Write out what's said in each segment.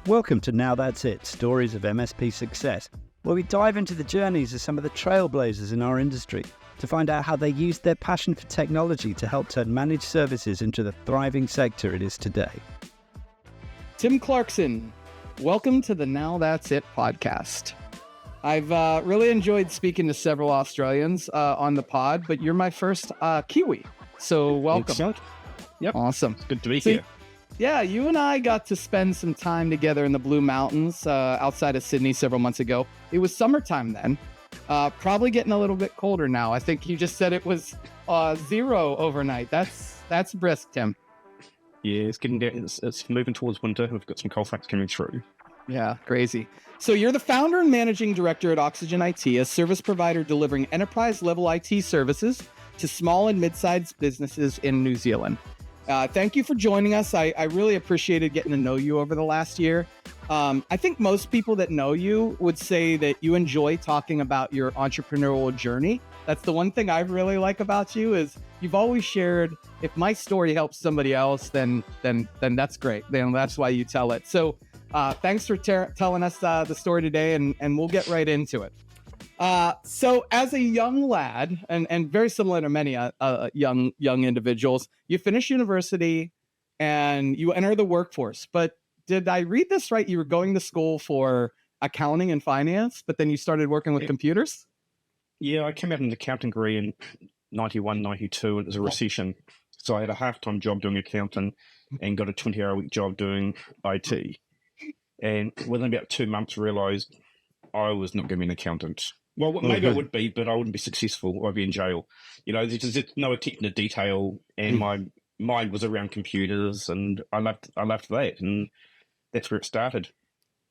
Welcome to Now That's It, Stories of MSP Success, where we dive into the journeys of some of the trailblazers in our industry to find out how they used their passion for technology to help turn managed services into the thriving sector it is today. Tim Clarkson, welcome to the Now That's It podcast. I've really enjoyed speaking to several Australians on the pod, but you're my first Kiwi, so welcome. Yep. Awesome. It's good to be here. Yeah, you and I got to spend some time together in the Blue Mountains outside of Sydney several months ago. It was summertime then, probably getting a little bit colder now. I think you just said it was 0 overnight. That's brisk, Tim. Yeah, it's getting there. It's moving towards winter. We've got some cold fronts coming through. Yeah, crazy. So you're the founder and managing director at OxygenIT, a service provider delivering enterprise-level IT services to small and mid-sized businesses in New Zealand. Thank you for joining us. I really appreciated getting to know you over the last year. I think most people that know you would say that you enjoy talking about your entrepreneurial journey. That's the one thing I really like about you is you've always shared, if my story helps somebody else, then that's great. Then that's why you tell it. So thanks for telling us the story today, and we'll get right into it. So as a young lad, and very similar to many young individuals, you finish university and you enter the workforce. But did I read this right? You were going to school for accounting and finance, but then you started working with computers? Yeah, I came out in an accounting degree in 91, 92, and it was a recession. So I had a half-time job doing accounting and got a 20-hour-a-week job doing IT. And within about 2 months, realised I was not going to be an accountant. Well, maybe I would be, but I wouldn't be successful. I'd be in jail. You know, there's just no attention to detail, and my mind was around computers, and I loved that, and that's where it started.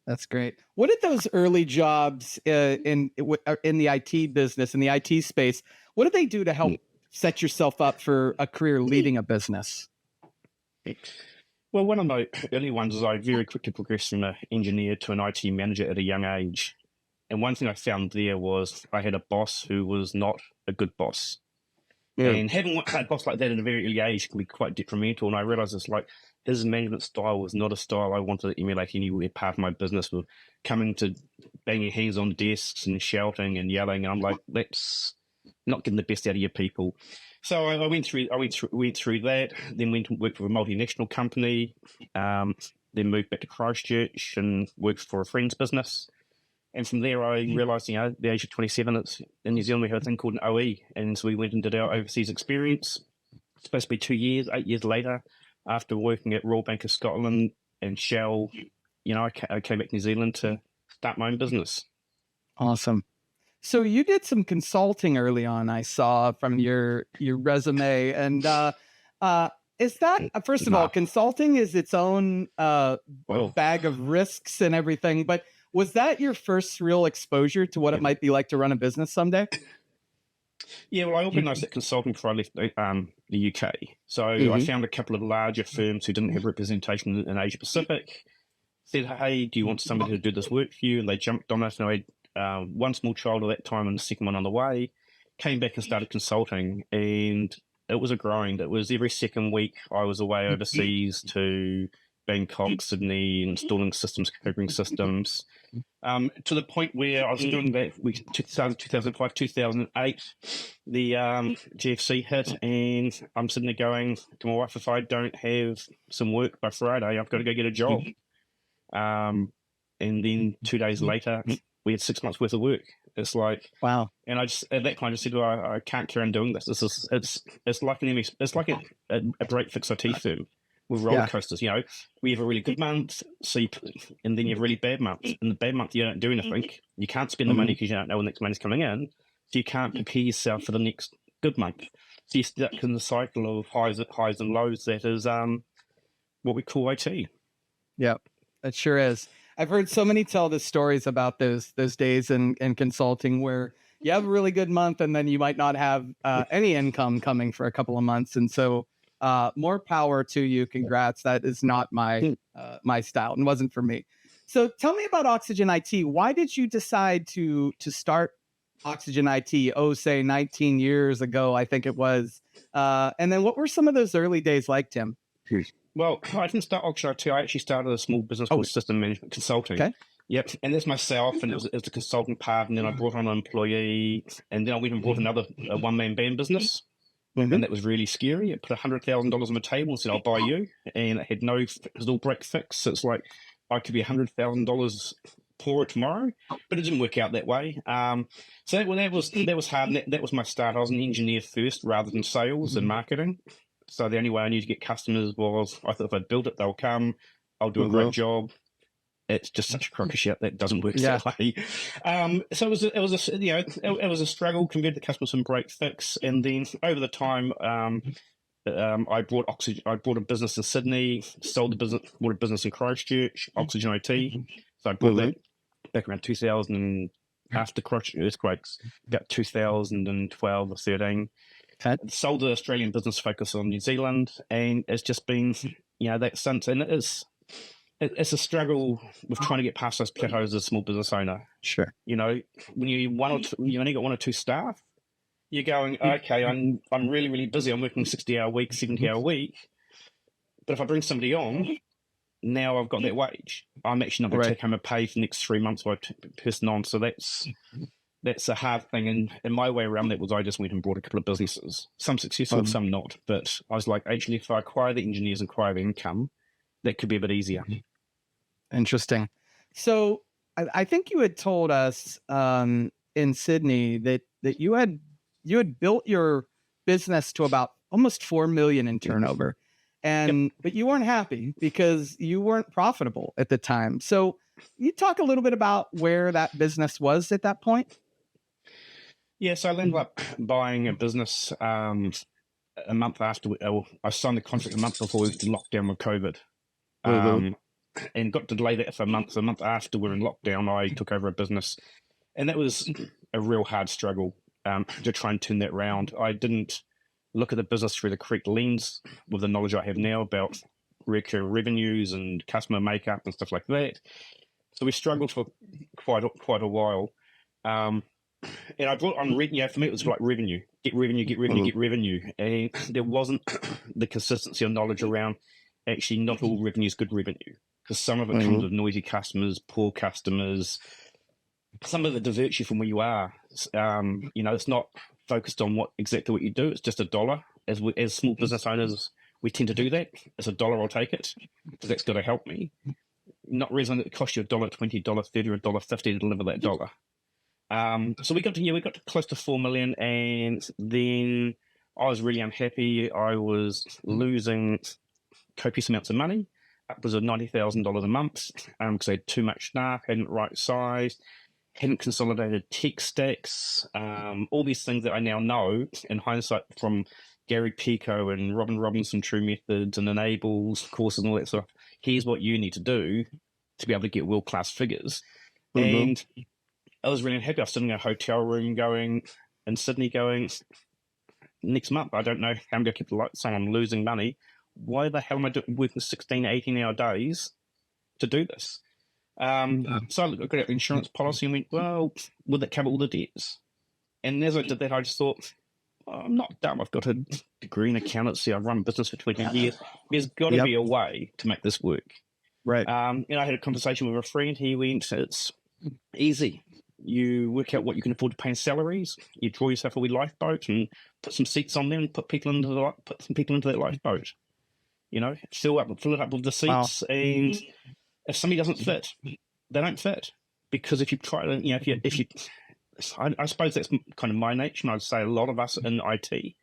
That's great. What did those early jobs in the IT business, in the IT space, what did they do to help set yourself up for a career leading a business? Well, one of my early ones is I very quickly progressed from an engineer to an IT manager at a young age. And one thing I found there was I had a boss who was not a good boss. Yeah. And having a boss like that at a very early age can be quite detrimental. And I realized it's like his management style was not a style I wanted to emulate anywhere part of my business, with coming to banging hands on desks and shouting and yelling. And I'm like, that's not getting the best out of your people. So I went through that, then went and worked for a multinational company, then moved back to Christchurch and worked for a friend's business. And from there, I realised, at the age of 27, it's in New Zealand, we have a thing called an OE. And so we went and did our overseas experience. It's supposed to be 2 years, 8 years later, after working at Royal Bank of Scotland and Shell, I came back to New Zealand to start my own business. Awesome. So you did some consulting early on, I saw from your resume. And is that, first of all, consulting is its own bag of risks and everything, but was that your first real exposure to what it might be like to run a business someday? Yeah, well, I organised that consulting before I left the UK. So I found a couple of larger firms who didn't have representation in Asia Pacific, said, hey, do you want somebody to do this work for you? And they jumped on it. And I had one small child at that time and the second one on the way. Came back and started consulting, and it was a grind. It was every second week I was away overseas to Bangkok, Sydney, installing systems, configuring systems, to the point where I was doing that. 2005, 2008, the GFC hit, and I'm sitting there going to my wife, if I don't have some work by Friday, I've got to go get a job. And then 2 days later, we had 6 months worth of work. It's like, wow. And I just, at that point, I just said, well, I can't carry on doing this. It's like a break fix IT firm with roller coasters. We have a really good month, and then you have a really bad month. In the bad month, you don't do anything. You can't spend the money because you don't know when the next money's coming in. So you can't prepare yourself for the next good month. So you're stuck in the cycle of highs and lows. That is what we call IT. Yeah, it sure is. I've heard so many tell the stories about those days in consulting where you have a really good month and then you might not have any income coming for a couple of months. And so more power to you. Congrats. That is not my style and wasn't for me. So tell me about OxygenIT. Why did you decide to start OxygenIT, say 19 years ago, I think it was. And then what were some of those early days like, Tim? Well, I didn't start OxygenIT. I actually started a small business called System Management Consulting. Okay. Yep, and there's myself, and it was a consulting part, and then I brought on an employee, and then I went and brought another one-man band business, and that was really scary. It put $100,000 on the table and said, "I'll buy you," and it had it was all break fix. So it's like I could be $100,000 poorer tomorrow, but it didn't work out that way. So that was hard. And that was my start. I was an engineer first, rather than sales and marketing. So the only way I knew to get customers was I thought if I build it, they'll come. I'll do a great job. It's just such a crock of shit that doesn't work that way. So it was a struggle, convert the customers from break fix, and then over the time, I brought a business in Sydney, sold the business, bought a business in Christchurch, OxygenIT. So I bought that back around 2000 after Christchurch earthquakes, about 2012 or 13. Sold the Australian business, focus on New Zealand, and it's just been that since, and it's a struggle with trying to get past those plateaus as a small business owner. Sure. When you only got 1 or 2 staff, you're going, okay, I'm really, really busy. I'm working 60-hour week, 70-hour week. But if I bring somebody on, now I've got that wage. I'm actually not going to take home a pay for the next 3 months while I person on. So that's a hard thing. And my way around that was I just went and brought a couple of businesses, some successful, some not. But I was like, actually, if I acquire the engineers and acquire the income, that could be a bit easier. Interesting. So I think you had told us in Sydney that you had built your business to about almost 4 million in turnover, but you weren't happy because you weren't profitable at the time. So you talk a little bit about where that business was at that point? Yeah, so I ended up buying a business a month after I signed the contract a month before we went to lockdown with COVID. And got to delay that for a month. A month after we were in lockdown, I took over a business, and that was a real hard struggle to try and turn that around. I didn't look at the business through the correct lens with the knowledge I have now about recurring revenues and customer makeup and stuff like that. So we struggled for quite a while. And I brought on revenue. For me, it was like revenue, get revenue. And there wasn't the consistency of knowledge around actually not all revenue is good revenue, because some of it comes with noisy customers, poor customers. Some of it diverts you from where you are. It's not focused on exactly what you do. It's just a dollar. As small business owners, we tend to do that. It's a dollar, I'll take it, because that's got to help me. Not reason it costs you $1.20, $1.30, or $1.50 to deliver that dollar. So we got to close to 4 million, and then I was really unhappy. I was losing copious amounts of money, upwards of $90,000 a month, because I had too much staff, hadn't right sized, hadn't consolidated tech stacks, all these things that I now know in hindsight from Gary Pico and Robin Robinson True Methods and Enables courses and all that stuff. Here's what you need to do to be able to get world-class figures. And I was really unhappy. I was sitting in a hotel room in Sydney going, next month, I don't know how I'm going to keep the lights on. I'm losing money. Why the hell am I working 16, 18-hour days to do this? So I looked at the insurance policy and went, well, will that cover all the debts? And as I did that, I just thought, I'm not dumb. I've got a degree in accountancy. I've run a business for 20 years. There's got to be a way to make this work. Right. I had a conversation with a friend. He went, it's easy. You work out what you can afford to pay in salaries. You draw yourself a wee lifeboat and put some seats on there and put some people into that lifeboat. Fill it up with the seats. Wow. And if somebody doesn't fit, they don't fit. Because if you try to, I suppose that's kind of my nature, and I'd say a lot of us in IT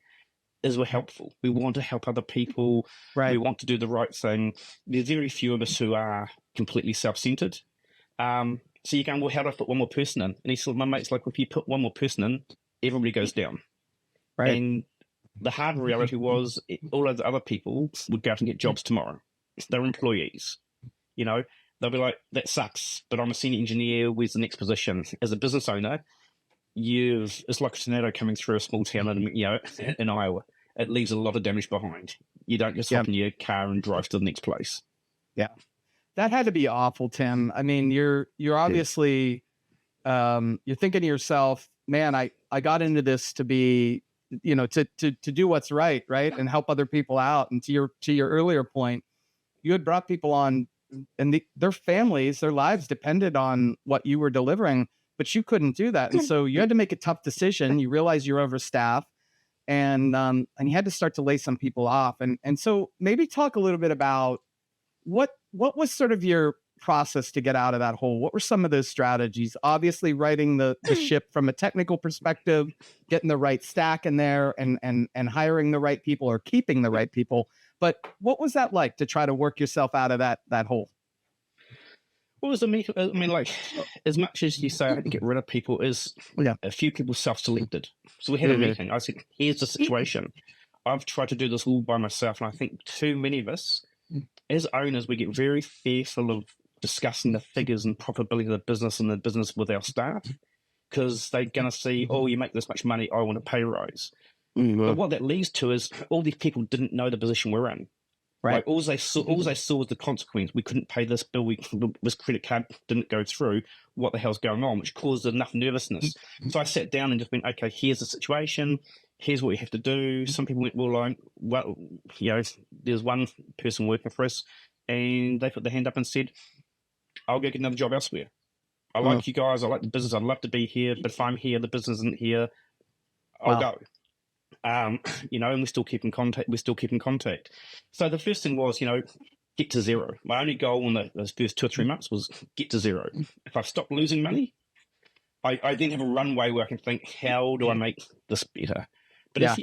is we're helpful. We want to help other people. Right. We want to do the right thing. There's very few of us who are completely self-centered. So you're going, well, how do I put one more person in? And he said, my mate's like, if you put one more person in, everybody goes down. Right. And the hard reality was all of the other people would go out and get jobs tomorrow. They're employees. They'll be like, that sucks, but I'm a senior engineer. Where's the next position? As a business owner, it's like a tornado coming through a small town in Iowa. It leaves a lot of damage behind. You don't just hop in your car and drive to the next place. Yeah. That had to be awful, Tim. I mean, you're obviously, you're thinking to yourself, man, I got into this to be, to do what's right. And help other people out. And to your earlier point, you had brought people on, and their families, their lives depended on what you were delivering, but you couldn't do that. And so you had to make a tough decision. You realized you're overstaffed, and you had to start to lay some people off. And so maybe talk a little bit about what was sort of your process to get out of that hole. What were some of those strategies? Obviously, righting the ship from a technical perspective, getting the right stack in there, and hiring the right people or keeping the right people. But what was that like to try to work yourself out of that hole? Well, I mean, like, as much as you say I had to get rid of people, is a few people self-selected. So we had a meeting. I said, here's the situation. I've tried to do this all by myself, and I think too many of us, as owners, we get very fearful of discussing the figures and profitability of the business and the business with our staff, because they're going to see, oh, you make this much money, I want a pay rise. But what that leads to is all these people didn't know the position we're in. Right. Like, all they saw was the consequence. We couldn't pay this bill. This credit card didn't go through. What the hell's going on? Which caused enough nervousness. So I sat down and just went, okay, here's the situation. Here's what we have to do. Some people went, well, you know, there's one person working for us, and they put their hand up and said, I'll go get another job elsewhere. I like you guys. I like the business. I'd love to be here. But if I'm here, the business isn't here, I'll go. You know, and we still keep in contact. So the first thing was, you know, get to zero. My only goal in those first 2 or 3 months was get to zero. If I stop losing money, I then have a runway where I can think, how do I make this better? But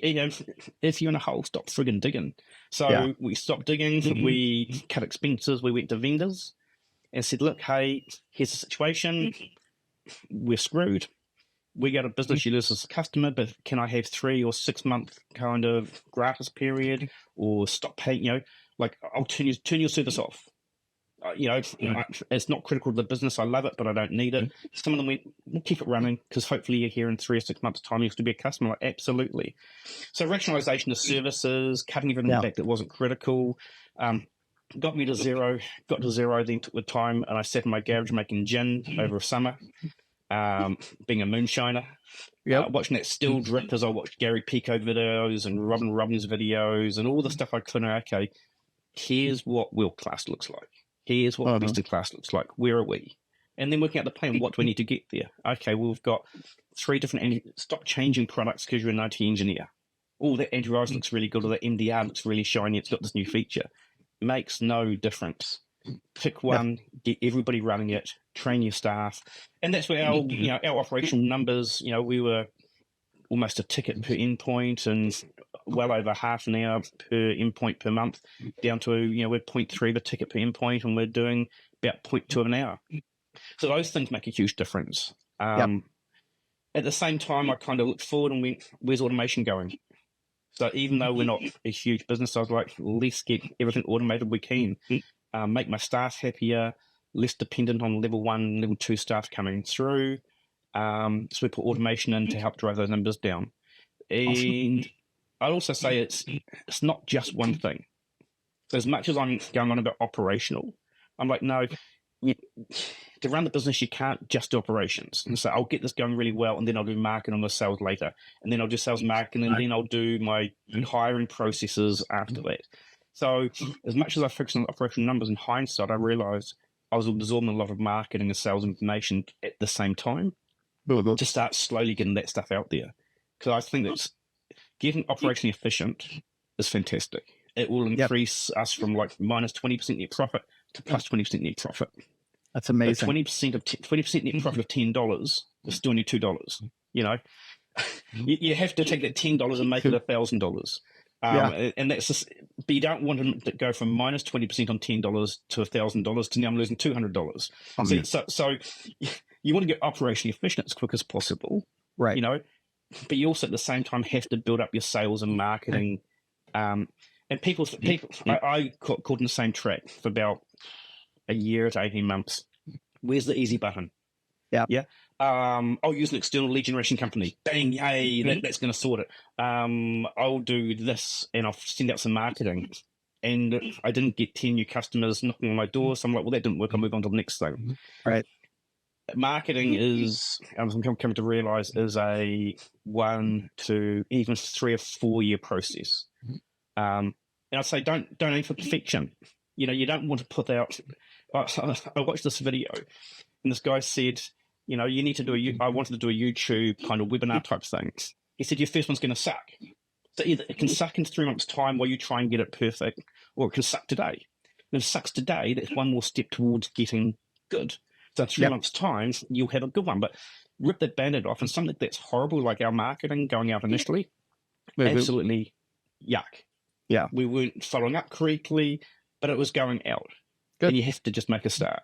if you're in a hole, stop friggin' digging. So we stopped digging. We cut expenses. We went to vendors and said, look, hey, here's the situation. We're screwed. We got a business, you lose as a customer, but can I have 3 or 6 month kind of gratis period, or stop paying, you know, like, I'll turn your service off. You know, it's not critical to the business. I love it, but I don't need it. Some of them went, we'll keep it running because hopefully you're here in 3 or 6 months' time. You have to be a customer. Like, absolutely. So rationalization of services, cutting everything back that wasn't critical, got me to zero. Got to zero, then took the time, and I sat in my garage making gin over a summer. Being a moonshiner, watching that still drip as I watched Gary Pico videos and Robin Robbins videos and all the stuff I could know. Okay, here's what world class looks like. Here's what best in class looks like. Where are we? And then working out the plan. What do we need to get there? Okay, well, we've got 3 different. Stop changing products because you're an IT engineer. Oh, that antivirus looks really good, or that MDR looks really shiny. It's got this new feature. Makes no difference. Pick one, get everybody running it, train your staff, and that's where our operational numbers. You know, we were almost a ticket per endpoint, and well over half an hour per endpoint per month, down to we're 0.3 of a ticket per endpoint, and we're doing about 0.2 of an hour. So those things make a huge difference. At the same time, I kind of looked forward and went, "Where's automation going?" So even though we're not a huge business, I was like, "Let's get everything automated we can." Make my staff happier, less dependent on level 1, level 2 staff coming through. So we put automation in to help drive those numbers down. And I'd also say it's not just one thing. So as much as I'm going on about operational, I'm like, no, to run the business, you can't just do operations. And so I'll get this going really well, and then I'll do marketing or sales later. And then I'll do sales marketing, and then I'll do my hiring processes after that. So as much as I focus on operational numbers, in hindsight, I realized I was absorbing a lot of marketing and sales information at the same time to start slowly getting that stuff out there. Because I think that getting operationally efficient is fantastic. It will increase us from like minus 20% net profit to plus 20% net profit. That's amazing. But 20% net profit of $10 is still only $2. You know, you have to take that $10 and make it $1,000. And that's just, but you don't want to go from minus 20% on $10 to $1,000 to now I'm losing $200. So you want to get operationally efficient as quick as possible, right? You know, but you also at the same time have to build up your sales and marketing. And people, I caught in the same track for about a year to 18 months. Where's the easy button? Yeah. I'll use an external lead generation company. Bang, yay, that's going to sort it. I'll do this and I'll send out some marketing. And I didn't get 10 new customers knocking on my door. So I'm like, well, that didn't work. I'll move on to the next thing. Right. Marketing is, I'm coming to realize, is a 1 to even 3 or 4 year process. And I'd say don't aim for perfection. You don't want to put out. I watched this video, and this guy said, you need to do I wanted to do a YouTube kind of webinar type thing. He said, your first one's going to suck. So either it can suck in 3 months' time while you try and get it perfect, or it can suck today. And if it sucks today, that's one more step towards getting good. So in 3 months' time, you'll have a good one. But rip that band-aid off, and something that's horrible, like our marketing going out initially, absolutely yuck. Yeah. We weren't following up correctly, but it was going out. Good. And you have to just make a start.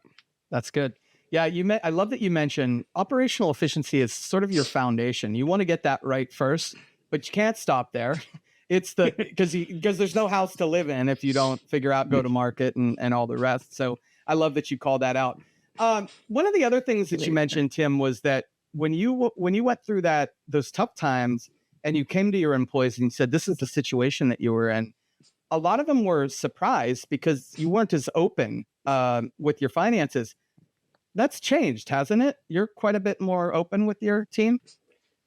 That's good. Yeah, I love that you mentioned operational efficiency is sort of your foundation. You want to get that right first, but you can't stop there. It's because there's no house to live in if you don't figure out go to market and all the rest. So I love that you called that out. One of the other things that you mentioned, Tim, was that when you went through those tough times and you came to your employees and you said, this is the situation that you were in, a lot of them were surprised because you weren't as open with your finances. That's changed, hasn't it? You're quite a bit more open with your team.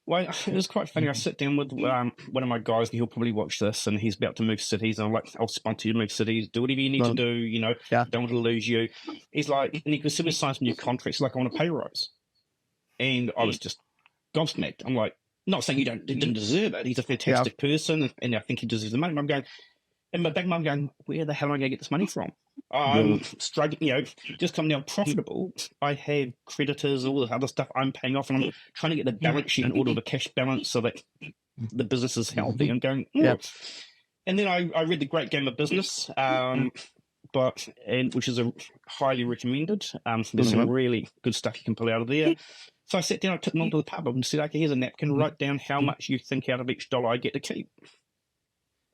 Well, it was quite funny. I sit down with one of my guys, and he'll probably watch this, and he's about to move cities. And I'm like, I'll sponsor you to move cities. Do whatever you need to do. Don't want to lose you. He's like, and he can simply sign some new contracts. Like, I want a pay rise. And I was just gobsmacked. I'm like, not saying he didn't deserve it. He's a fantastic person, and I think he deserves the money. But I'm going, in my back of my mind, I'm going, where the hell am I going to get this money from? I'm struggling, just coming out profitable. I have creditors, all this other stuff I'm paying off, and I'm trying to get the balance sheet in order, the cash balance, so that the business is healthy. And going, And then I read The Great Game of Business, which is a highly recommended. There's some really good stuff you can pull out of there. So I sat down, I took them onto the pub and said, okay, here's a napkin, write down how much you think out of each dollar I get to keep.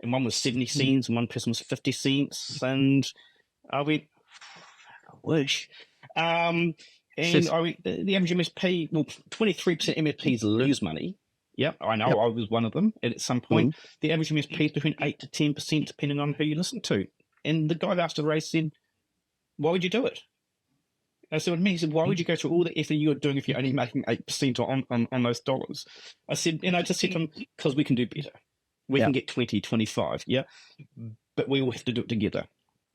And one was 70 cents, and one person was 50 cents, and I went, I wish. And I went, the average MSP, 23% MSPs lose money. Yep, I know, I was one of them. And at some point, the average MSP is between 8 to 10%, depending on who you listen to. And the guy that asked the race said, why would you do it? I said, he said, why would you go through all the effort you're doing if you're only making 8% on those dollars? I said, I just said to him, because we can do better. We can get 20, 25, but we all have to do it together.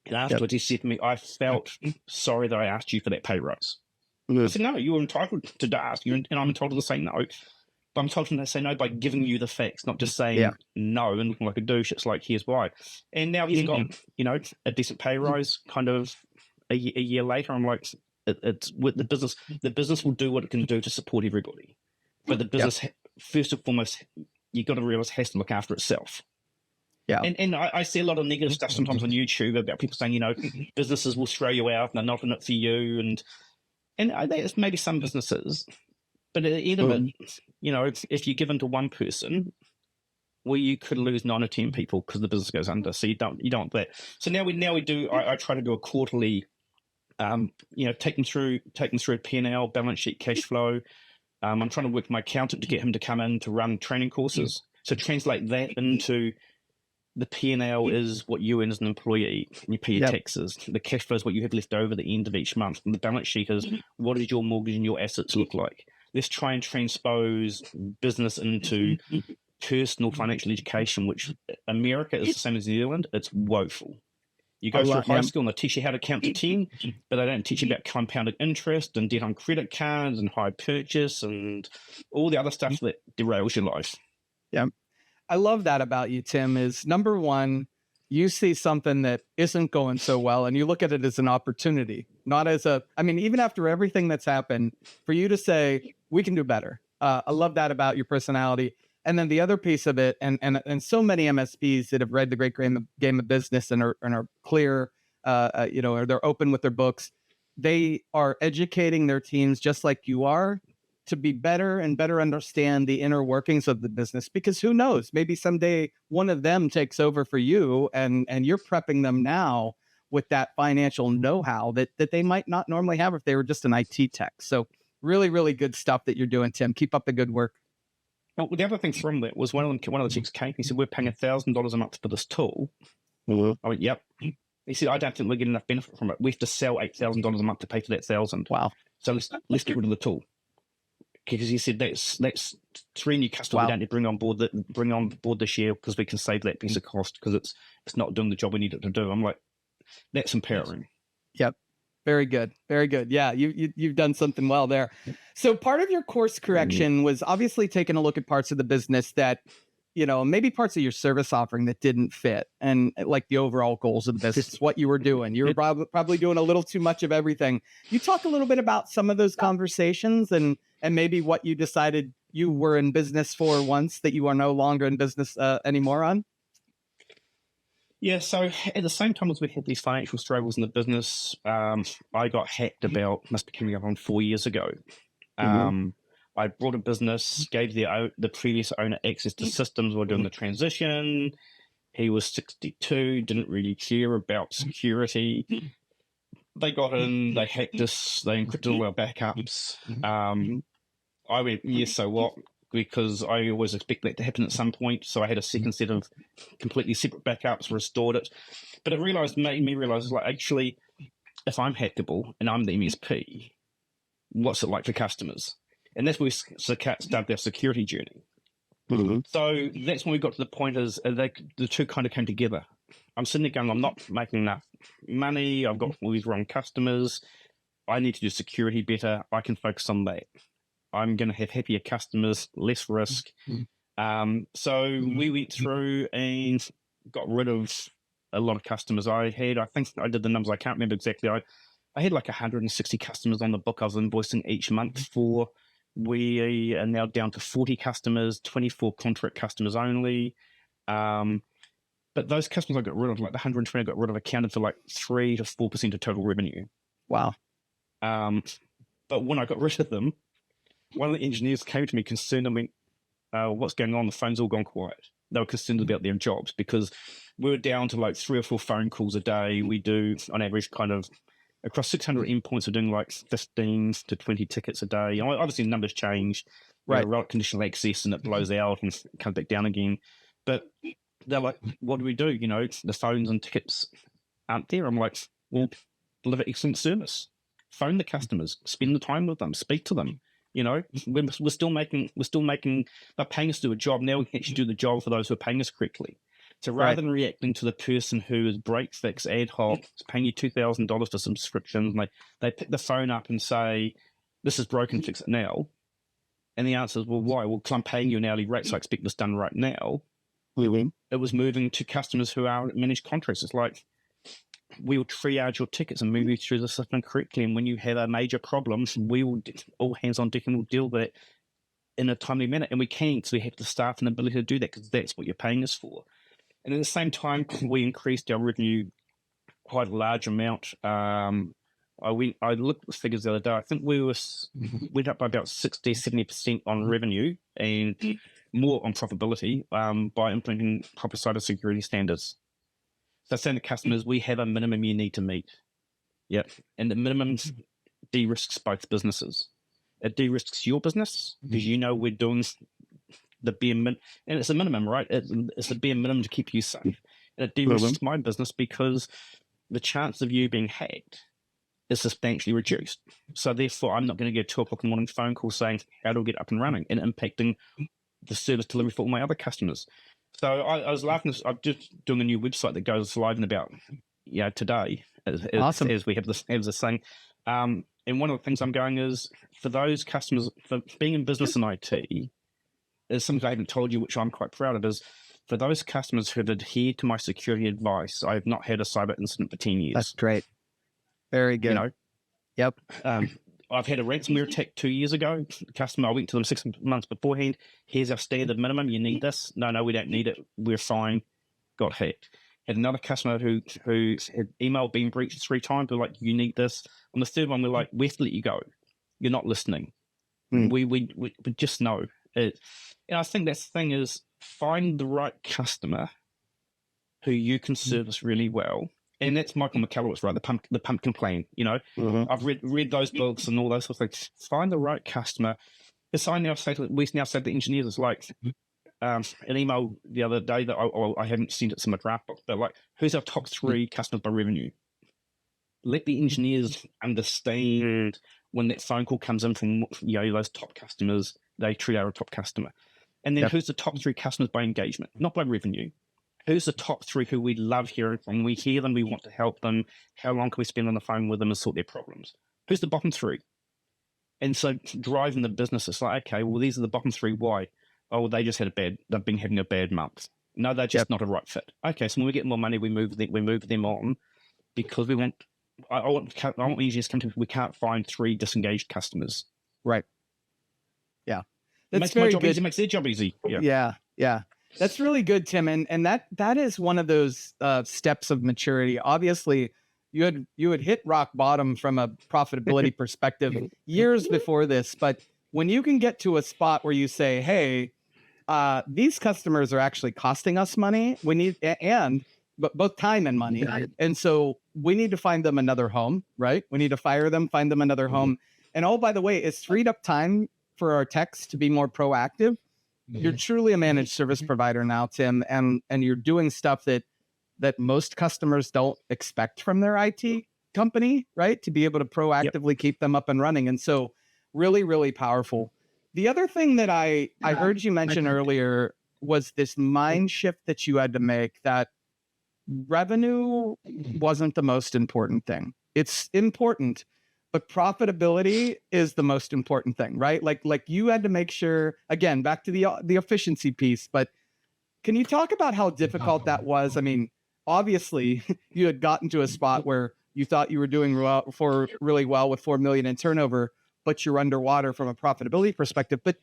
And afterwards, he said to me, I felt sorry that I asked you for that pay rise. I said, no, you were entitled to ask, and I'm entitled to say no. But I'm entitled to say no by giving you the facts, not just saying no and looking like a douche. It's like, here's why. And now he's got, a decent pay rise kind of a year later. I'm like, it's with the business. The business will do what it can do to support everybody. But the business, first and foremost, you got to realize, has to look after itself. Yeah. And I see a lot of negative stuff sometimes on YouTube about people saying, businesses will throw you out and they're not in it for you. And there's maybe some businesses, but at the end of it, if you give in to one person, well, you could lose 9 or 10 people because the business goes under. So you don't want that. So now we do, I try to do a quarterly, take them through a P&L, balance sheet, cash flow. I'm trying to work with my accountant to get him to come in to run training courses. So translate that into the P&L is what you earn as an employee, and you pay your taxes. The cash flow is what you have left over at the end of each month. And the balance sheet is what does your mortgage and your assets look like? Let's try and transpose business into personal financial education, which America is the same as New Zealand. It's woeful. You go through high school and they teach you how to count to 10, but they don't teach you about compounded interest and debt on credit cards and high purchase and all the other stuff that derails your life. Yeah. I love that about you, Tim, is number one, you see something that isn't going so well and you look at it as an opportunity, not as even after everything that's happened, for you to say, we can do better. I love that about your personality. And then the other piece of it, and so many MSPs that have read The Great Game of Business and are clear, or they're open with their books, they are educating their teams just like you are to be better and better understand the inner workings of the business. Because who knows, maybe someday one of them takes over for you, and you're prepping them now with that financial know-how that they might not normally have if they were just an IT tech. So really, really good stuff that you're doing, Tim. Keep up the good work. Well, the other thing from that was one of the chicks came. He said, we're paying $1,000 a month for this tool. I went, yep. He said, I don't think we get enough benefit from it. We have to sell $8,000 a month to pay for that $1,000. Wow. So let's get rid of the tool. Because he said that's 3 new customers we don't need to bring on board this year because we can save that piece of cost because it's not doing the job we need it to do. I'm like, that's empowering. Yep. Very good. Very good. Yeah, you've done something well there. So part of your course correction was obviously taking a look at parts of the business that, maybe parts of your service offering that didn't fit, and like the overall goals of the business, what you were doing. You were probably doing a little too much of everything. You talk a little bit about some of those conversations and maybe what you decided you were in business for once that you are no longer in business anymore on? Yeah, so at the same time as we had these financial struggles in the business, I got hacked must be coming up on 4 years ago. I brought a business, gave the previous owner access to systems while doing the transition. He was 62, didn't really care about security. They got in, they hacked us, they encrypted all our backups. I went, yes, so what? Because I always expect that to happen at some point. So I had a second set of completely separate backups, restored it. But it made me realize, like, actually, if I'm hackable and I'm the MSP, what's it like for customers? And that's where we started our security journey. So that's when we got to the point is the two kind of came together. I'm sitting there going, I'm not making enough money. I've got all these wrong customers. I need to do security better. I can focus on that. I'm going to have happier customers, less risk. So we went through and got rid of a lot of customers I think I did the numbers. I can't remember exactly. I had like 160 customers on the book I was invoicing each month for. We are now down to 40 customers, 24 contract customers only. But those customers I got rid of, like the 120 I got rid of, accounted for like 3 to 4% of total revenue. Wow. But when I got rid of them, one of the engineers came to me concerned and went, what's going on? The phone's all gone quiet. They were concerned about their jobs because we were down to like 3 or 4 phone calls a day. We do, on average, kind of across 600 endpoints, we're doing like 15 to 20 tickets a day. Obviously, the numbers change. Right. Route conditional access and it blows out and comes back down again. But they're like, what do we do? The phones and tickets aren't there. I'm like, well, deliver excellent service. Phone the customers. Spend the time with them. Speak to them. We're still making, they're paying us to do a job. Now we can actually do the job for those who are paying us correctly. So rather than reacting to the person who is break fix ad hoc, is paying you $2,000 for subscriptions, and they pick the phone up and say, this is broken, fix it now. And the answer is, well, why? Well, because I'm paying you an hourly rate, so I expect this done right now. It was moving to customers who are managed contracts. It's like, we will triage your tickets and move you through the system correctly. And when you have a major problem, we will, all hands on deck, and we'll deal with it in a timely manner. And we can, because we have the staff and ability to do that, because that's what you're paying us for. And at the same time, we increased our revenue quite a large amount. I looked at the figures the other day. I think we went up by about 60, 70% on revenue and more on profitability by implementing proper cybersecurity standards. So saying to customers, we have a minimum you need to meet. Yep. And the minimum de-risks both businesses. It de-risks your business because we're doing the bare minimum. And it's a minimum, right? It's the bare minimum to keep you safe. And it de-risks my business because the chance of you being hacked is substantially reduced. So therefore, I'm not going to get a 2 o'clock in the morning phone call saying how to get up and running and impacting the service delivery for all my other customers. So I was laughing. I'm just doing a new website that goes live in about today, Awesome. as we have this thing. And one of the things I'm going is for those customers, for being in business in IT, is something I haven't told you, which I'm quite proud of, is for those customers who have adhered to my security advice, I have not had a cyber incident for 10 years. That's great. Very good. Yep. I've had a ransomware attack 2 years ago. The customer, I went to them 6 months beforehand. Here's our standard minimum. You need this. No, we don't need it. We're fine. Got hacked. Had another customer who had email being breached 3 times. We're like, you need this. On the third one, we're like, we have to let you go. You're not listening. We just know it. And I think that's the thing is find the right customer who you can service really well. And that's Michael McCallowitz, right? The pumpkin plan, I've read those books and all those sorts of things. Find the right customer. As we now say to the engineers, it's like an email the other day that I haven't sent it to my draft book, but like, who's our top 3 customers by revenue? Let the engineers understand when that phone call comes in from those top customers, they treat our top customer. And then who's the top 3 customers by engagement, not by revenue. who's the top 3 who we love hearing from? We hear them, we want to help them. How long can we spend on the phone with them and sort their problems? Who's the bottom 3? And so driving the business, it's like, okay, well, these are the bottom 3. Why? Oh, well, they've been having a bad month. No, they're just not a right fit. Okay, so when we get more money, we move them on because we want. I want easiest come to. We can't find 3 disengaged customers. Right. Yeah, That's that's my very job good. easy. Makes their job easy. Yeah. That's really good, Tim. And that is one of those steps of maturity. Obviously, you had hit rock bottom from a profitability perspective years before this, but when you can get to a spot where you say, hey, these customers are actually costing us money, but both time and money. And so we need to find them another home, right? We need to fire them, find them another home. And oh, by the way, it's freed up time for our techs to be more proactive. You're truly a managed service provider now, Tim, and you're doing stuff that most customers don't expect from their IT company, right? To be able to proactively keep them up and running. And so really, really powerful. The other thing that I heard you mention earlier was this mind shift that you had to make, that revenue wasn't the most important thing. It's important, but profitability is the most important thing, right? Like you had to make sure, again, back to the efficiency piece, but can you talk about how difficult that was? I mean, obviously you had gotten to a spot where you thought you were doing really well with 4 million in turnover, but you're underwater from a profitability perspective. But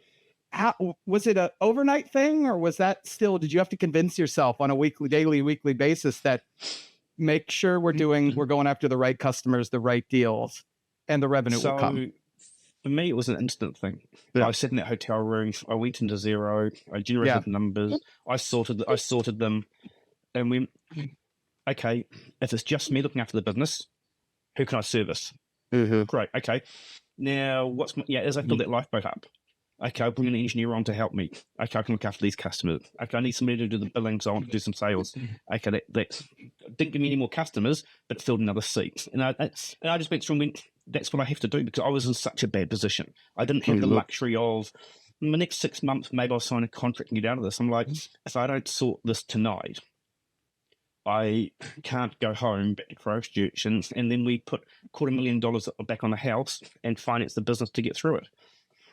how was it an overnight thing, or was that still, did you have to convince yourself on a weekly basis that make sure we're going after the right customers, the right deals, and the revenue will come? For me, it was an instant thing. I was sitting in that hotel room. I went into Xero. I generated numbers. I sorted them, and we, okay, if it's just me looking after the business, who can I service? Great. Okay. Now, as I fill that lifeboat up, okay, I'll bring an engineer on to help me. Okay, I can look after these customers. Okay, I need somebody to do the billing, so I want to do some sales. Okay, that didn't give me any more customers, but filled another seat. And I just went through and went, that's what I have to do, because I was in such a bad position. I didn't have the luxury of, in the next 6 months, maybe I'll sign a contract and get out of this. I'm like, if I don't sort this tonight, I can't go home back to Christchurch, and then we put $250,000 back on the house and finance the business to get through it.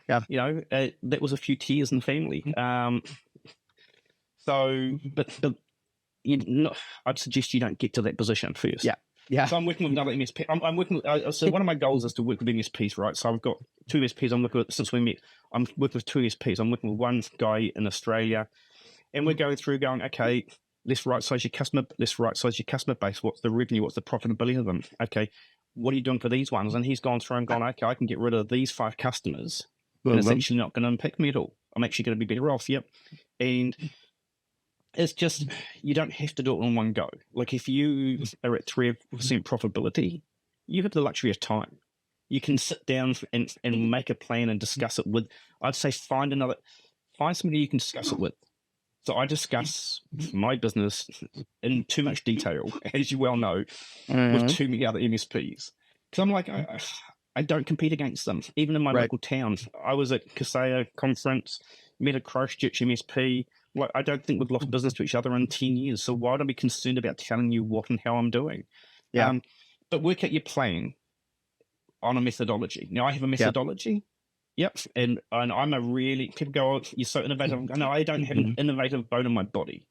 Yeah, you know, that was a few tears in the family. But I'd suggest you don't get to that position first. Yeah. So I'm working with another MSP. I'm working with, so one of my goals is to work with MSPs, right? So I've got 2 MSPs I'm working with since we met. I'm working with 2 MSPs. I'm working with one guy in Australia, and we're going, okay, let's right-size your customer base. What's the revenue? What's the profitability of them? Okay, what are you doing for these ones? And he's gone through and gone, okay, I can get rid of these 5 customers, and it's actually not going to impact me at all. I'm actually going to be better off. Yep. And it's just, you don't have to do it in one go. Like if you are at 3% profitability, you have the luxury of time. You can sit down and make a plan and discuss it with, I'd say find somebody you can discuss it with. So I discuss my business in too much detail, as you well know, with too many other MSPs. Because I'm like, I don't compete against them. Even in my local town, I was at Kasea conference, met a Christchurch MSP. Like, I don't think we've lost business to each other in 10 years. So why would I be concerned about telling you what and how I'm doing? Yeah. But work out your plan on a methodology. Now, I have a methodology. Yep. And I'm a really, people go, oh, you're so innovative. No, I don't have an innovative bone in my body.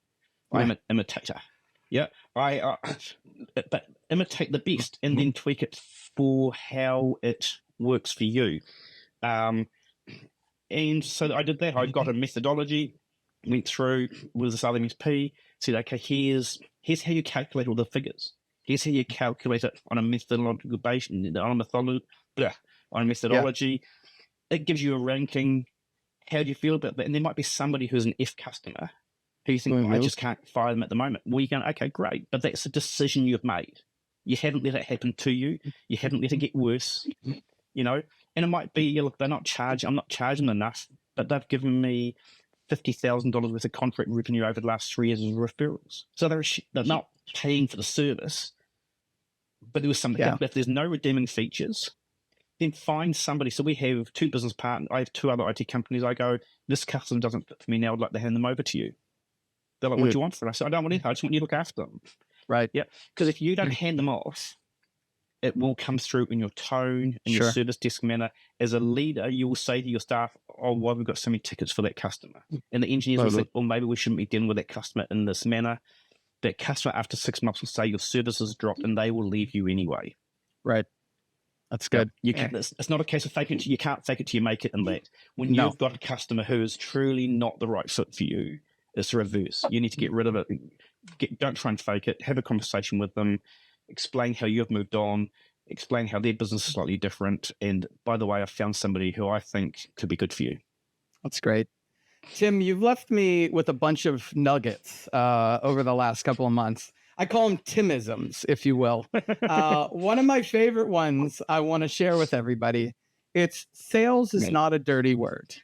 I'm an imitator. Yeah. But imitate the best and then tweak it for how it works for you. And so I did that. I got a methodology, went through with this other MSP, said, okay, here's how you calculate all the figures. Here's how you calculate it on a methodological basis, on a methodology. It gives you a ranking. How do you feel about that? And there might be somebody who's an F customer who you think, I just can't fire them at the moment. Well, you're going, okay, great. But that's a decision you've made. You haven't let it happen to you. You haven't let it get worse, you know? And it might be, look, I'm not charging enough, but they've given me $50,000 worth of contract revenue over the last 3 years as referrals. So they're not paying for the service, but there was something. If there's no redeeming features, then find somebody. So we have 2 business partners. I have 2 other IT companies. I go, this customer doesn't fit for me now. I'd like to hand them over to you. They're like, what do you want from us? I said, I don't want anything. I just want you to look after them. Right. Yeah. Because if you don't hand them off, it will come through in your tone, in your service desk manner. As a leader, you will say to your staff, oh, why have we got so many tickets for that customer? And the engineers will say, well, maybe we shouldn't be dealing with that customer in this manner. That customer, after 6 months, will say your service has dropped and they will leave you anyway. Right. That's good. You can, it's not a case of faking it. You can't fake it till you make it in that. When you've got a customer who is truly not the right fit for you, it's the reverse. You need to get rid of it. Don't try and fake it. Have a conversation with them. Explain how you've moved on. Explain how their business is slightly different. And by the way, I found somebody who I think could be good for you. That's great. Tim, you've left me with a bunch of nuggets over the last couple of months. I call them Timisms, if you will. One of my favorite ones I want to share with everybody. It's sales is not a dirty word.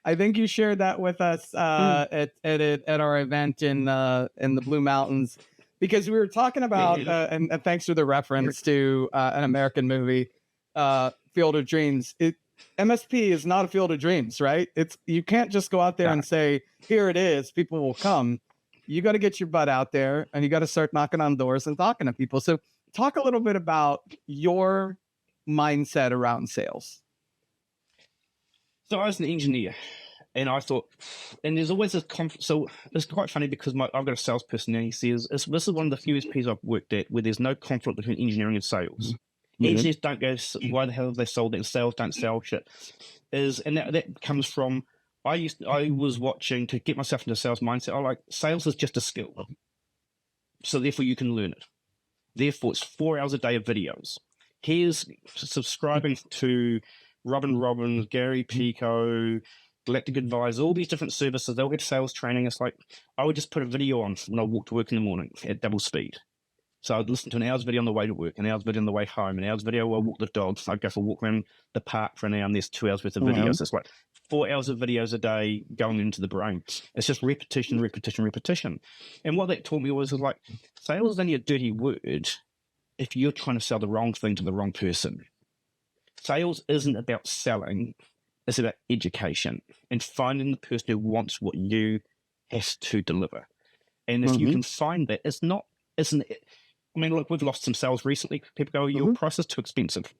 I think you shared that with us at our event in the Blue Mountains, because we were talking about, and thanks for the reference to an American movie, Field of Dreams. MSP is not a field of dreams, right? You can't just go out there and say, here it is, people will come. You got to get your butt out there and you got to start knocking on doors and talking to people. So talk a little bit about your mindset around sales. So I was an engineer and I thought, and there's always a conflict. So it's quite funny because I've got a salesperson and he says, this is one of the few MSPs I've worked at where there's no conflict between engineering and sales. Engineers don't go, why the hell have they sold it? Sales don't sell shit. And that comes from, I was watching to get myself into a sales mindset. I like, sales is just a skill. So therefore you can learn it. Therefore it's 4 hours a day of videos. Here's subscribing to Robin, Gary Pico, Galactic Advisor, all these different services. They'll get sales training. It's like, I would just put a video on when I walk to work in the morning at double speed. So I'd listen to an hour's video on the way to work, an hour's video on the way home, an hour's video while I walk the dogs. I'd go for a walk around the park for an hour and there's 2 hours worth of videos. It's like 4 hours of videos a day going into the brain. It's just repetition. And what that taught me was like, sales is only a dirty word if you're trying to sell the wrong thing to the wrong person. Sales isn't about selling. It's about education and finding the person who wants what you has to deliver. And if you can find that, isn't it? I mean, look, we've lost some sales recently. People go, your price is too expensive.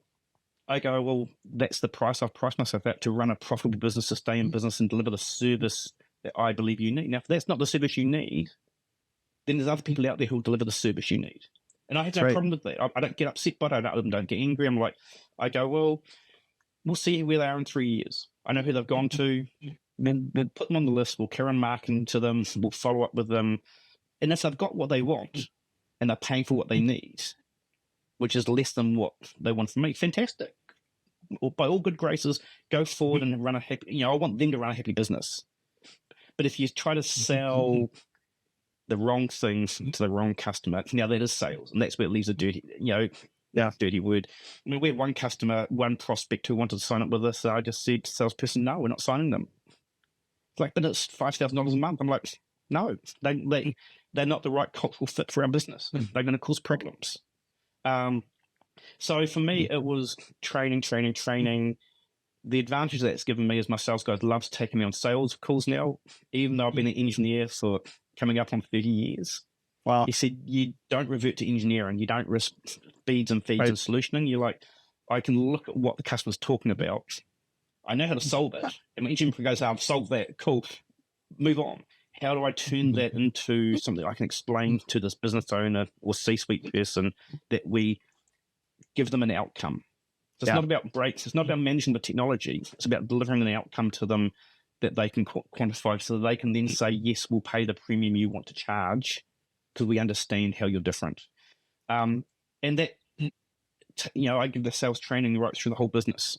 I go, well, that's the price I've priced myself at to run a profitable business, to stay in business and deliver the service that I believe you need. Now, if that's not the service you need, then there's other people out there who will deliver the service you need. And I have no problem with that. I don't get upset by it. I don't get angry. I go, well, we'll see where they are in 3 years. I know who they've gone to. Then we'll put them on the list. We'll carry on marketing to them. We'll follow up with them. And if they've got what they want and they're paying for what they need, which is less than what they want from me, fantastic. By all good graces, go forward and run a happy, I want them to run a happy business. But if you try to sell the wrong things to the wrong customer, now that is sales. And that's where it leaves a dirty, dirty word. I mean, we had one customer, one prospect who wanted to sign up with us. I just said to the salesperson, no, we're not signing them. It's like, but it's $5,000 a month. I'm like, no, they're not the right cultural fit for our business. They're going to cause problems. So for me, it was training. The advantage that's given me is my sales guy loves taking me on sales calls now, even though I've been an engineer for coming up on 30 years. Wow. He said, you don't revert to engineering. You don't risk feeds and feeds and solutioning. You're like, I can look at what the customer's talking about. I know how to solve it. And my engineer goes, I've solved that. Cool. Move on. How do I turn that into something I can explain to this business owner or C-suite person that we give them an outcome? So it's not about breaks. It's not about managing the technology. It's about delivering an outcome to them that they can quantify so they can then say, yes, we'll pay the premium you want to charge because we understand how you're different. And that, I give the sales training right through the whole business.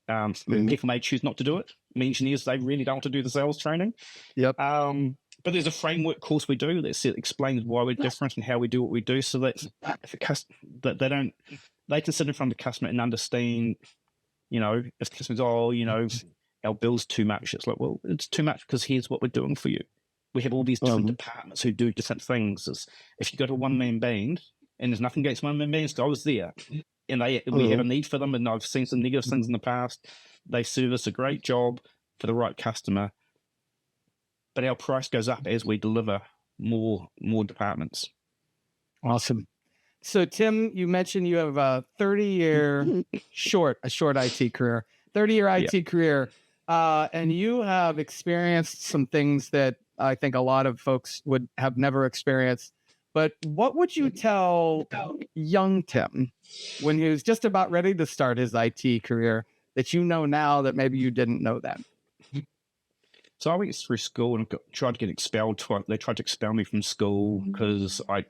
People may choose not to do it. I mean, engineers, they really don't want to do the sales training. Yep. But there's a framework course we do that explains why we're different and how we do what we do, so that if they can sit in front of the customer and understand, if the customer's, our bill's too much. It's like, well, it's too much because here's what we're doing for you. We have all these different departments who do different things. If you go to a one-man band, and there's nothing against one-man bands, I was there, and we have a need for them, and I've seen some negative things in the past. They service a great job for the right customer. but our price goes up as we deliver more departments. Awesome. So Tim, you mentioned you have a 30-year short IT career, 30-year IT career, and you have experienced some things that I think a lot of folks would have never experienced. But what would you tell young Tim when he was just about ready to start his IT career that you know now that maybe you didn't know then? So I went through school and tried to get expelled. They tried to expel me from school because I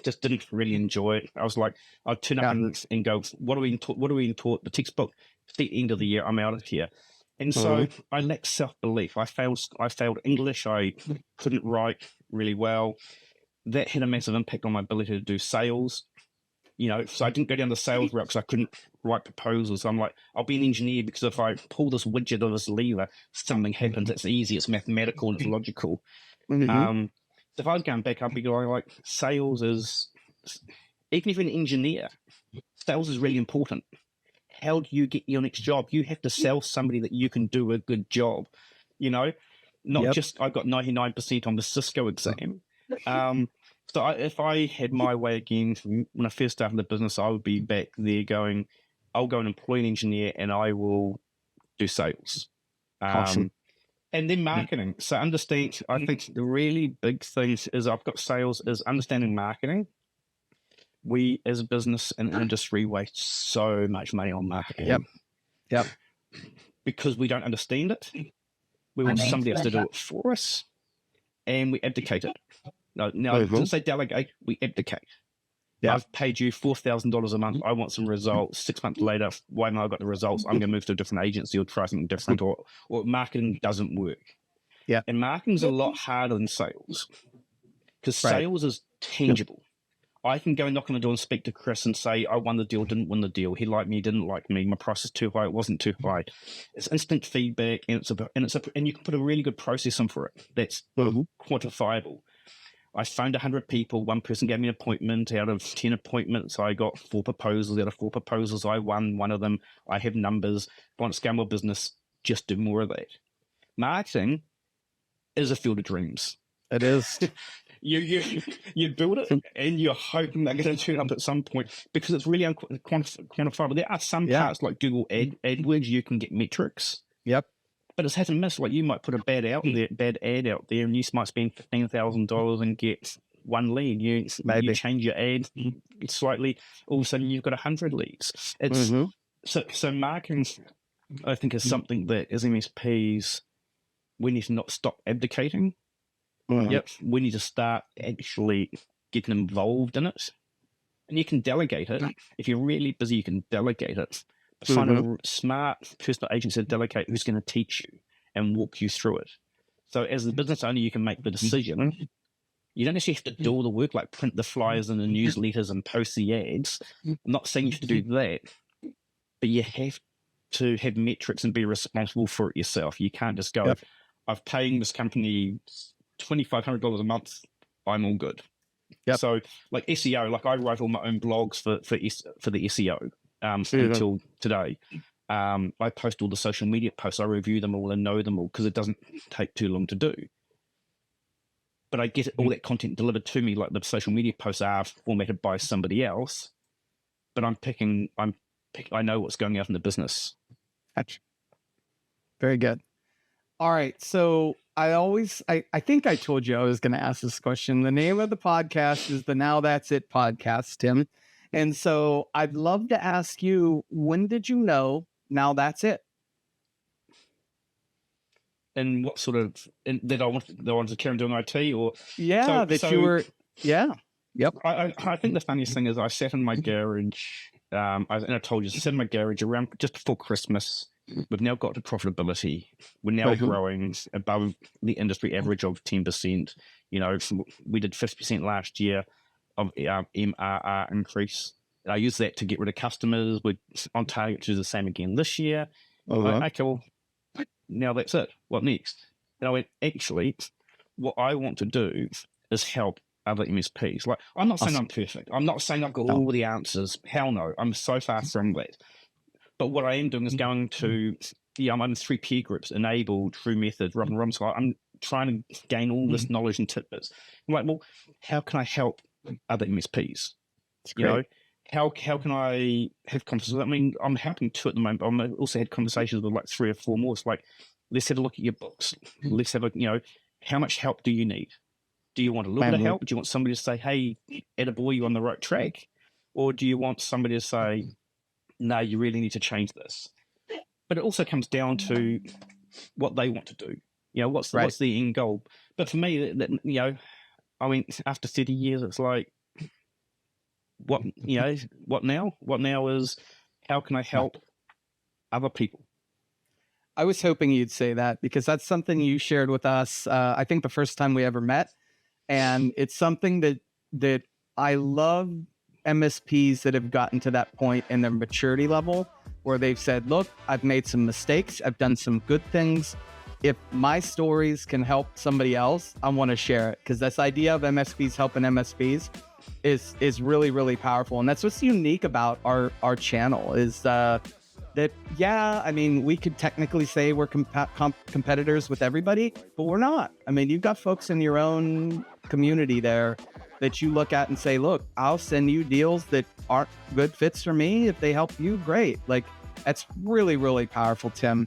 just didn't really enjoy it. I was like, I'd turn up and go, what are we taught? The textbook, at the end of the year, I'm out of here. And so I lacked self-belief. I failed English. I couldn't write really well. That had a massive impact on my ability to do sales. So I didn't go down the sales route because I couldn't write proposals. I'm like, I'll be an engineer because if I pull this widget or this lever, something happens. It's easy. It's mathematical. It's logical. So if I'd gone back, I'd be going like, sales is, even if you're an engineer, sales is really important. How do you get your next job? You have to sell somebody that you can do a good job. Not just I got 99% on the Cisco exam. So if I had my way again, when I first started the business, I would be back there going, I'll go and employ an engineer and I will do sales. Awesome. And then marketing. So understand, I think the really big things is I've got sales is understanding marketing. We as a business and industry waste so much money on marketing. Yep. Because we don't understand it. We want somebody else to do it for us and we abdicate it. No, I didn't say delegate, we abdicate. I've paid you $4,000 a month. I want some results. 6 months later, why haven't I got the results? I'm going to move to a different agency or try something different, or marketing doesn't work. Yeah. And marketing's a lot harder than sales because sales is tangible. I can go and knock on the door and speak to Chris and say, I won the deal, didn't win the deal. He liked me, didn't like me. My price is too high, it wasn't too high. It's instant feedback, and and you can put a really good process in for it that's quantifiable. I phoned 100 people. One person gave me an appointment. Out of 10 appointments, I got 4 proposals. Out of 4 proposals, I won one of them. I have numbers. If I want to scale my business, just do more of that. Marketing is a field of dreams. It is. You build it and you're hoping they're going to turn up at some point because it's really quantifiable. There are some parts like Google AdWords, you can get metrics. Yep. But it's hit and miss. Like you might put a bad ad out there, and you might spend $15,000 and get 1 lead. You change your ad slightly, all of a sudden you've got 100 leads. It's so marketing, I think, is something that as MSPs we need to not stop abdicating. We need to start actually getting involved in it, and you can delegate it. If you're really busy, you can delegate it. Find a smart personal agency to delegate who's going to teach you and walk you through it. So as the business owner, you can make the decision. You don't actually have to do all the work like print the flyers and the newsletters and post the ads. I'm not saying you have to do that, but you have to have metrics and be responsible for it yourself. You can't just go, I'm paying this company $2,500 a month, I'm all good. So like SEO, like I write all my own blogs for the SEO. Until today, I post all the social media posts. I review them all and know them all because it doesn't take too long to do. But I get all that content delivered to me, like the social media posts are formatted by somebody else. But I know what's going out in the business. Very good. All right, so I think I told you I was going to ask this question. The name of the podcast is the Now That's It podcast, Tim. And so I'd love to ask you, when did you know now that's it? And what sort of, that I wanted to carry on doing IT or? You were. Yep. I think the funniest thing is I sat in my garage, and I told you, I sat in my garage around just before Christmas. We've now got to profitability. We're now growing above the industry average of 10%. We did 50% last year of MRR increase. I use that to get rid of customers. We're on target to do the same again this year. Okay, well, now that's it. What next? And I went, actually, what I want to do is help other MSPs. Like, I'm not saying I'm perfect. I'm not saying I've got all the answers. Hell no. I'm so far from that. But what I am doing is going to, I'm in 3 peer groups, Enable, True Method, Rob and Rob. So I'm trying to gain all this knowledge and tidbits. I'm like, well, how can I help other MSPs? You know, how can I have conversations? I mean, I'm helping two at the moment. I'm also had conversations with like 3 or 4 more. It's like, let's have a look at your books. Let's have a, you know, how much help do you need? Do you want a little bit of help? Do you want somebody to say, hey, attaboy, you're on the right track? Or do you want somebody to say, no, you really need to change this? But it also comes down to what they want to do. You know, what's the end goal? But for me, you know, I mean, after 30 years, it's like, what, you know, what now? What now is, how can I help other people? I was hoping you'd say that, because that's something you shared with us, I think the first time we ever met. And it's something that I love MSPs that have gotten to that point in their maturity level where they've said, look, I've made some mistakes. I've done some good things. If my stories can help somebody else, I want to share it, because this idea of MSPs helping MSPs is really, really powerful. And that's what's unique about our channel is that, yeah, I mean, we could technically say we're competitors with everybody, but we're not. I mean, you've got folks in your own community there that you look at and say, look, I'll send you deals that aren't good fits for me. If they help you, great. Like, that's really, really powerful, Tim.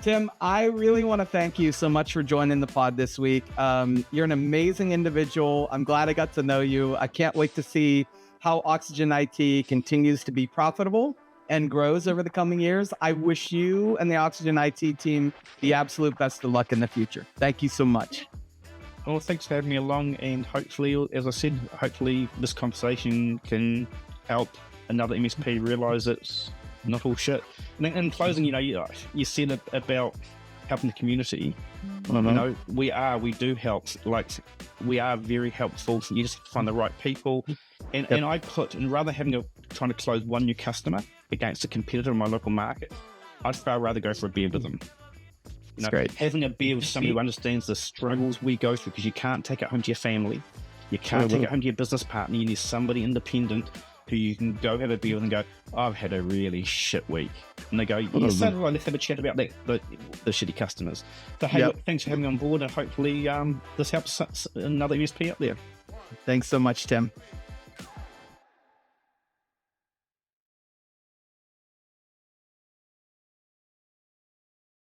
Tim, I really want to thank you so much for joining the pod this week. You're an amazing individual. I'm glad I got to know you. I can't wait to see how OxygenIT continues to be profitable and grows over the coming years. I wish you and the OxygenIT team the absolute best of luck in the future. Thank you so much. Well, thanks for having me along, and hopefully, as I said, hopefully this conversation can help another MSP realize it's not all shit. And in closing, you know, you said about helping the community. You know, we do help. Like, we are very helpful. You just find the right people. And I put, and rather trying to close one new customer against a competitor in my local market, I'd far rather go for a beer with them. You know, great. Having a beer with somebody who understands the struggles we go through, because you can't take it home to your family. You can't take it home to your business partner. You need somebody independent who you can go have a beer with and go, I've had a really shit week. And they go, yeah, so do I. Let's have a chat about the shitty customers. So, hey, look, thanks for having me on board, and hopefully this helps another MSP up there. Thanks so much, Tim.